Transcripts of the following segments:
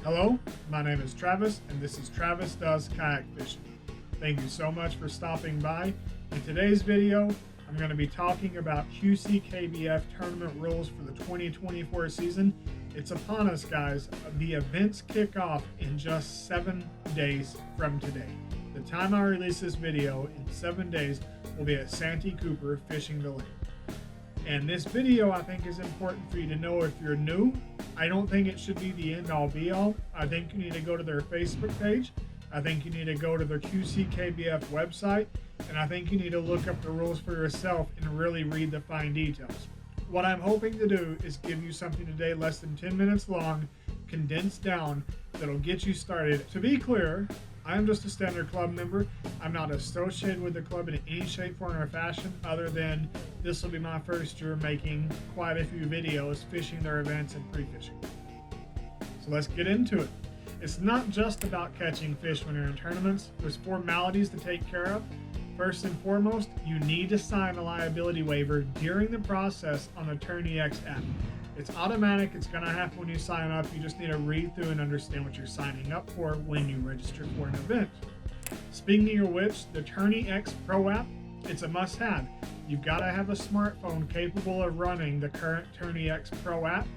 Hello, my name is Travis, and this is Travis Does Kayak Fishing. Thank you so much for stopping by. In today's video, I'm going to be talking about Q.C.K.B.F tournament rules for the 2024 season. It's upon us, guys. The events kick off in just 7 days from today. The time I release this video, in 7 days, we'll be at Santee Cooper fishing the lake. And this video, I think, is important for you to know if you're new. I don't think it should be the end-all be-all. I think you need to go to their Facebook page. I think you need to go to their Q.C.K.B.F website. And I think you need to look up the rules for yourself and really read the fine details. What I'm hoping to do is give you something today less than 10 minutes long, condensed down, that'll get you started. To be clear, I am just a standard club member. I'm not associated with the club in any shape, form, or fashion, other than this will be my first year making quite a few videos fishing their events and pre-fishing. So let's get into it. It's not just about catching fish when you're in tournaments. There's formalities to take care of. First and foremost, you need to sign a liability waiver during the process on the TourneyX app. It's automatic. It's going to happen when you sign up. You just need to read through and understand what you're signing up for when you register for an event. Speaking of which, the TourneyX Pro app, it's a must-have. You've got to have a smartphone capable of running the current TourneyX Pro app.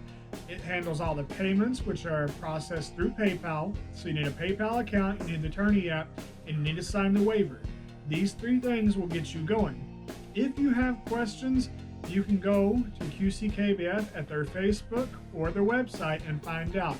It handles all the payments, which are processed through PayPal. So you need a PayPal account, you need the Tourney app, and you need to sign the waiver. These 3 things will get you going. If you have questions, you can go to QCKBF at their Facebook or their website and find out.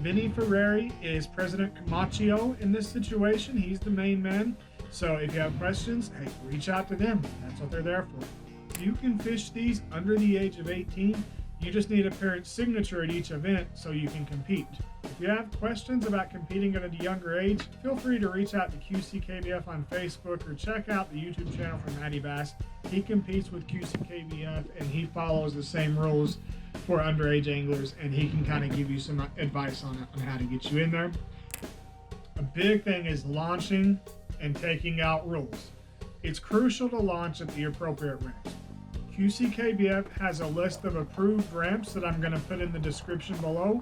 Vinny Ferrari is President Camacho in this situation. He's the main man. So if you have questions, hey, reach out to them. That's what they're there for. You can fish these under the age of 18. You just need a parent's signature at each event so you can compete. If you have questions about competing at a younger age, feel free to reach out to QCKBF on Facebook or check out the YouTube channel for Matty Bass. He competes with QCKBF and he follows the same rules for underage anglers, and he can kind of give you some advice on how to get you in there. A big thing is launching and taking out rules. It's crucial to launch at the appropriate ramps. QCKBF has a list of approved ramps that I'm going to put in the description below.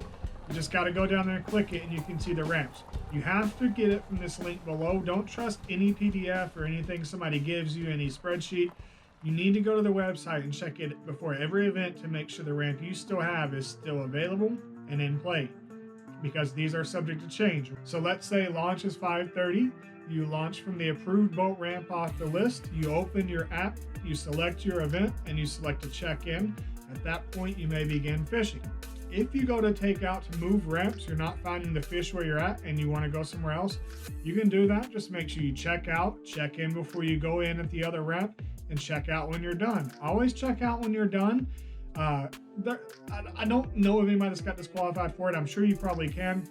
You just got to go down there and click it and you can see the ramps. You have to get it from this link below. Don't trust any PDF or anything somebody gives you, any spreadsheet. You need to go to the website and check it before every event to make sure the ramp you still have is still available and in play, because these are subject to change. So let's say launch is 5:30. You launch from the approved boat ramp off the list. You open your app, you select your event, and you select to check in. At that point, you may begin fishing. If you go to take out to move ramps, you're not finding the fish where you're at and you want to go somewhere else, you can do that. Just make sure you check out, check in before you go in at the other ramp, and check out when you're done. Always check out when you're done. I don't know of anybody that's got disqualified for it. I'm sure you probably can,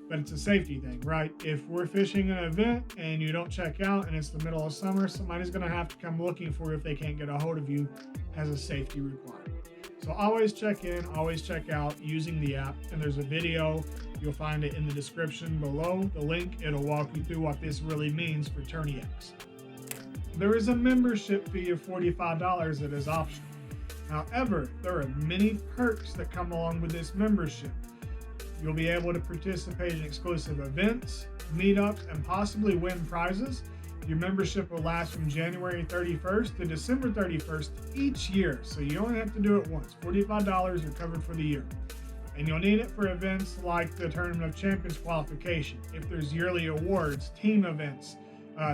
but it's a safety thing, right? If we're fishing an event and you don't check out and it's the middle of summer, somebody's going to have to come looking for you if they can't get a hold of you as a safety requirement. So always check in, always check out using the app. And there's a video, you'll find it in the description below. The link, it'll walk you through what this really means for TourneyX. There is a membership fee of $45 that is optional. However, there are many perks that come along with this membership. You'll be able to participate in exclusive events, meetups, and possibly win prizes. Your membership will last from January 31st to December 31st each year, so you only have to do it once. $45 are covered for the year. And you'll need it for events like the Tournament of Champions qualification, if there's yearly awards, team events,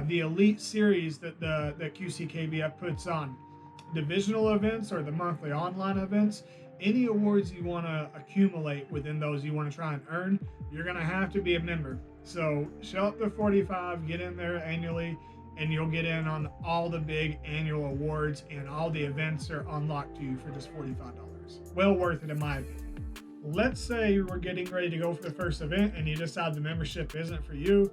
the Elite Series that QCKBF puts on, divisional events or the monthly online events. Any awards you want to accumulate within those you want to try and earn, you're going to have to be a member. So show up to 45, get in there annually, and you'll get in on all the big annual awards, and all the events are unlocked to you for just $45. Well worth it in my opinion. Let's say we're getting ready to go for the first event and you decide the membership isn't for you.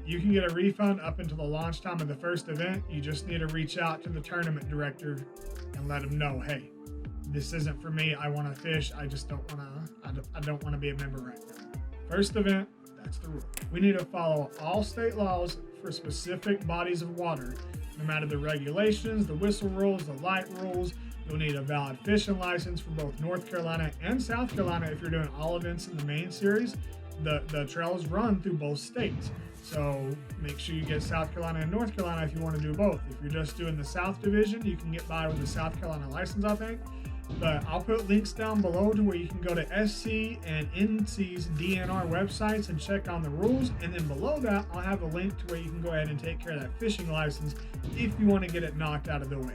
You can get a refund up until the launch time of the first event. You just need to reach out to the tournament director and let them know, hey, this isn't for me. I want to fish. I just don't want to be a member right now. First event, that's the rule. We need to follow all state laws for specific bodies of water, no matter the regulations, the whistle rules, the light rules. You'll need a valid fishing license for both North Carolina and South Carolina if you're doing all events in the main series. the trails run through both states. So make sure you get South Carolina and North Carolina if you want to do both. If you're just doing the South Division, you can get by with the South Carolina license, I think. But I'll put links down below to where you can go to SC and NC's DNR websites and check on the rules. And then below that, I'll have a link to where you can go ahead and take care of that fishing license if you want to get it knocked out of the way.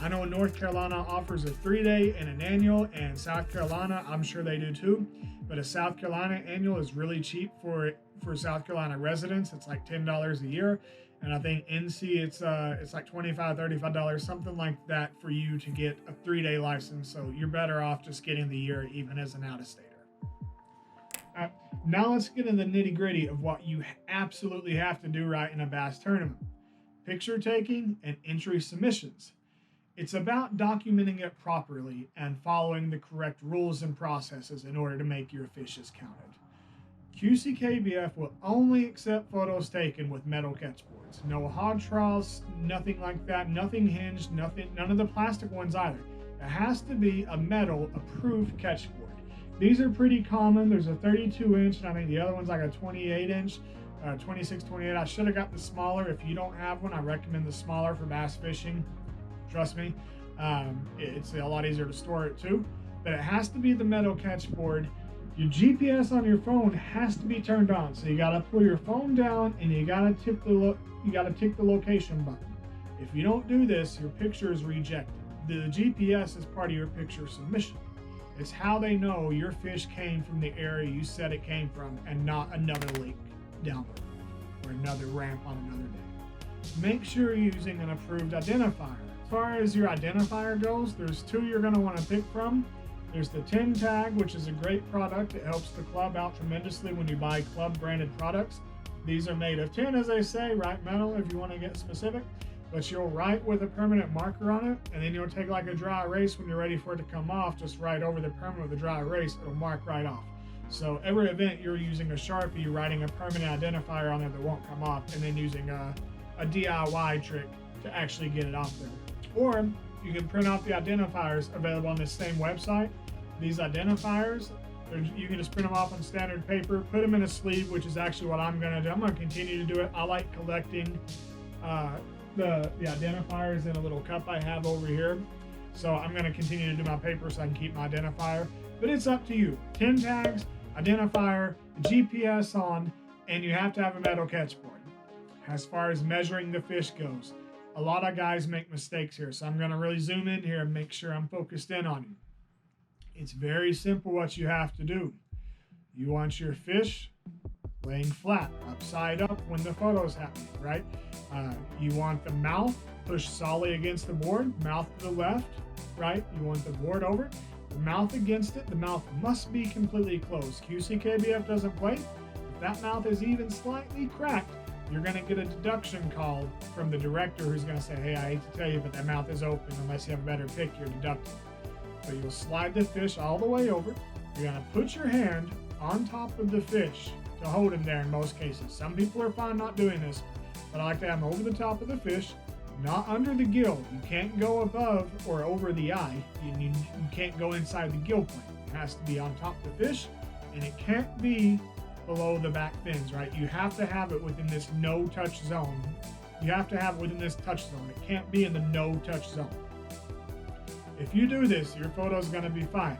I know North Carolina offers a 3-day and an annual, and South Carolina, I'm sure they do too. But a South Carolina annual is really cheap for South Carolina residents. It's like $10 a year. And I think NC, it's like $25, $35, something like that for you to get a 3-day license. So you're better off just getting the year even as an out-of-stater. Now let's get into the nitty-gritty of what you absolutely have to do right in a bass tournament. Picture taking and entry submissions. It's about documenting it properly and following the correct rules and processes in order to make your fishes counted. Q.C.K.B.F. will only accept photos taken with metal Ketch Boards. No hod troughs, nothing like that, nothing hinged, none of the plastic ones either. It has to be a metal approved Ketch Board. These are pretty common. There's a 32-inch, and I think the other one's like a 28-inch, 26, 28. I should have got the smaller. If you don't have one, I recommend the smaller for bass fishing. Trust me, it's a lot easier to store it too. But it has to be the metal Ketch Board. Your GPS on your phone has to be turned on, so you gotta pull your phone down and you gotta tick the location button. If you don't do this, your picture is rejected. The GPS is part of your picture submission. It's how they know your fish came from the area you said it came from and not another lake down or another ramp on another day. Make sure you're using an approved identifier. As far as your identifier goes, there's two you're gonna wanna pick from. There's the tin tag, which is a great product. It helps the club out tremendously when you buy club branded products. These are made of tin, as they say, right metal if you want to get specific. But you'll write with a permanent marker on it, and then you'll take like a dry erase when you're ready for it to come off, just write over the permanent with a dry erase, it'll mark right off. So every event you're using a Sharpie, writing a permanent identifier on there that won't come off, and then using a DIY trick to actually get it off there. Or you can print out the identifiers available on this same website. These identifiers, you can just print them off on standard paper, put them in a sleeve, which is actually what I'm going to do. I'm going to continue to do it. I like collecting the identifiers in a little cup I have over here. So I'm going to continue to do my paper so I can keep my identifier. But it's up to you. 10 tags, identifier, GPS on, and you have to have a metal Ketch Board. As far as measuring the fish goes, a lot of guys make mistakes here, so I'm going to really zoom in here and make sure I'm focused in on you. It's very simple what you have to do. You want your fish laying flat, upside up when the photo's happening, right? You want the mouth pushed solidly against the board, mouth to the left, right? You want the board over, the mouth against it. The mouth must be completely closed. Q.C.K.B.F. doesn't play. If that mouth is even slightly cracked, you're going to get a deduction call from the director who's going to say, hey, I hate to tell you, but that mouth is open. Unless you have a better pick, you're deducted. So you'll slide the fish all the way over. You're going to put your hand on top of the fish to hold him there in most cases. Some people are fine not doing this, but I like to have him over the top of the fish, not under the gill. You can't go above or over the eye. You can't go inside the gill plane. It has to be on top of the fish, and it can't be below the back fins, right? You have to have it within this no-touch zone. You have to have it within this touch zone. It can't be in the no-touch zone. If you do this, your photo's going to be fine.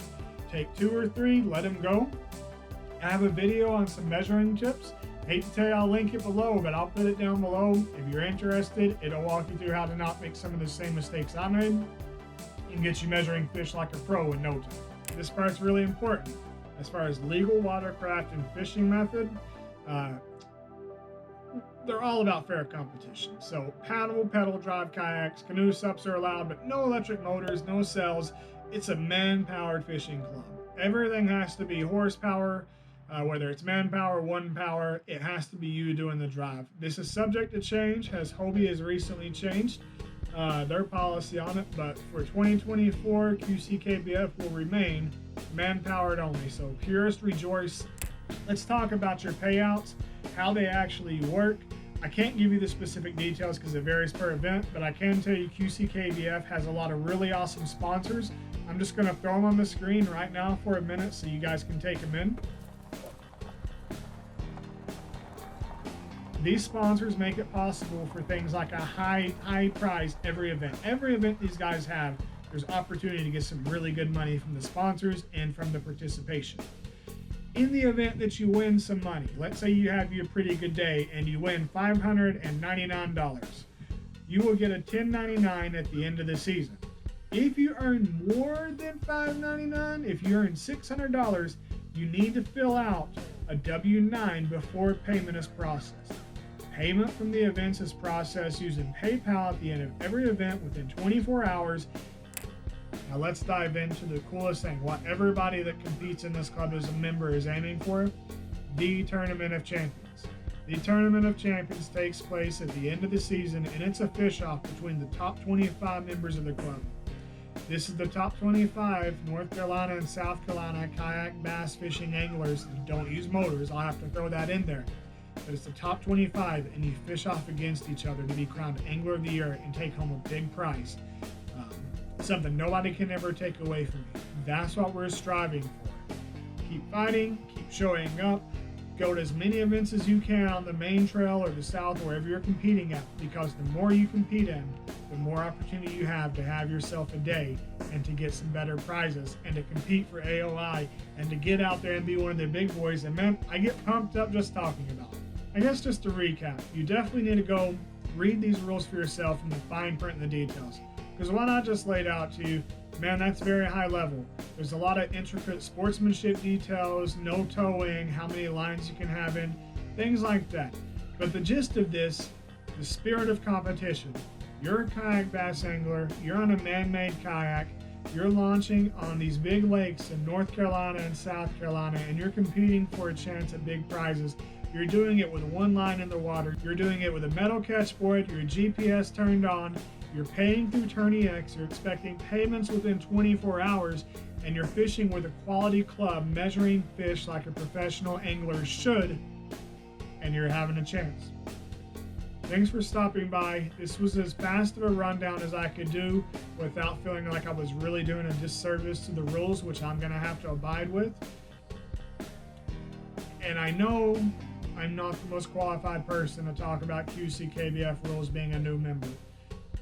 Take 2 or 3, let them go. I have a video on some measuring tips. I hate to tell you I'll link it below, but I'll put it down below. If you're interested, it'll walk you through how to not make some of the same mistakes I made and get you measuring fish like a pro in no time. This part's really important. As far as legal watercraft and fishing method, they're all about fair competition. So paddle, pedal drive kayaks, canoe sups are allowed, but no electric motors, no cells. It's a man-powered fishing club. Everything has to be horsepower, whether it's manpower, one power, it has to be you doing the drive. This is subject to change, as Hobie has recently changed their policy on it, but for 2024, Q.C.K.B.F. will remain man-powered only. So purists rejoice. Let's talk about your payouts, how they actually work. I can't give you the specific details because it varies per event, but I can tell you Q.C.K.B.F. has a lot of really awesome sponsors. I'm just going to throw them on the screen right now for a minute so you guys can take them in. These sponsors make it possible for things like a high prize every event. Every event these guys have, there's opportunity to get some really good money from the sponsors and from the participation. In the event that you win some money, let's say you have your pretty good day and you win $599, you will get a $10.99 at the end of the season. If you earn more than $599, if you earn $600, you need to fill out a W-9 before payment is processed. Payment from the events is processed using PayPal at the end of every event within 24 hours. Now let's dive into the coolest thing, what everybody that competes in this club as a member is aiming for, the Tournament of Champions. The Tournament of Champions takes place at the end of the season, and it's a fish-off between the top 25 members of the club. This is the top 25 North Carolina and South Carolina kayak bass fishing anglers that don't use motors. I'll have to throw that in there. But it's the top 25, and you fish off against each other to be crowned Angler of the Year and take home a big prize. Something nobody can ever take away from you. That's what we're striving for. Keep fighting, keep showing up, go to as many events as you can on the main trail or the south, wherever you're competing at, because the more you compete in, the more opportunity you have to have yourself a day and to get some better prizes and to compete for AOI and to get out there and be one of the big boys. And man, I get pumped up just talking about it. I guess just to recap, you definitely need to go read these rules for yourself and the fine print and the details. Because what I just laid out to you, man, that's very high level. There's a lot of intricate sportsmanship details, no towing, how many lines you can have in, things like that. But the gist of this, the spirit of competition. You're a kayak bass angler, you're on a man-made kayak, you're launching on these big lakes in North Carolina and South Carolina, and you're competing for a chance at big prizes. You're doing it with one line in the water, you're doing it with a metal catch board, your GPS turned on, you're paying through TourneyX, you're expecting payments within 24 hours, and you're fishing with a quality club measuring fish like a professional angler should, and you're having a chance. Thanks for stopping by. This was as fast of a rundown as I could do without feeling like I was really doing a disservice to the rules, which I'm going to have to abide with. And I know I'm not the most qualified person to talk about QCKBF rules being a new member.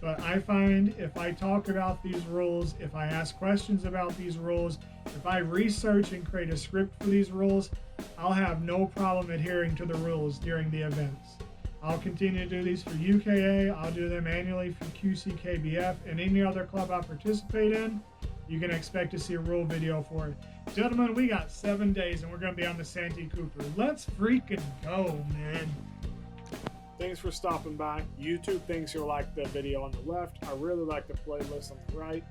But I find if I talk about these rules, if I ask questions about these rules, if I research and create a script for these rules, I'll have no problem adhering to the rules during the events. I'll continue to do these for UKA, I'll do them annually for Q.C.K.B.F, and any other club I participate in, you can expect to see a rule video for it. Gentlemen, we got 7 days and we're going to be on the Santee Cooper. Let's freaking go, man. Thanks for stopping by. YouTube thinks you'll like the video on the left. I really like the playlist on the right.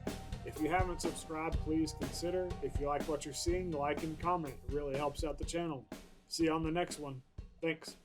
If you haven't subscribed, please consider. If you like what you're seeing, like and comment. It really helps out the channel. See you on the next one. Thanks.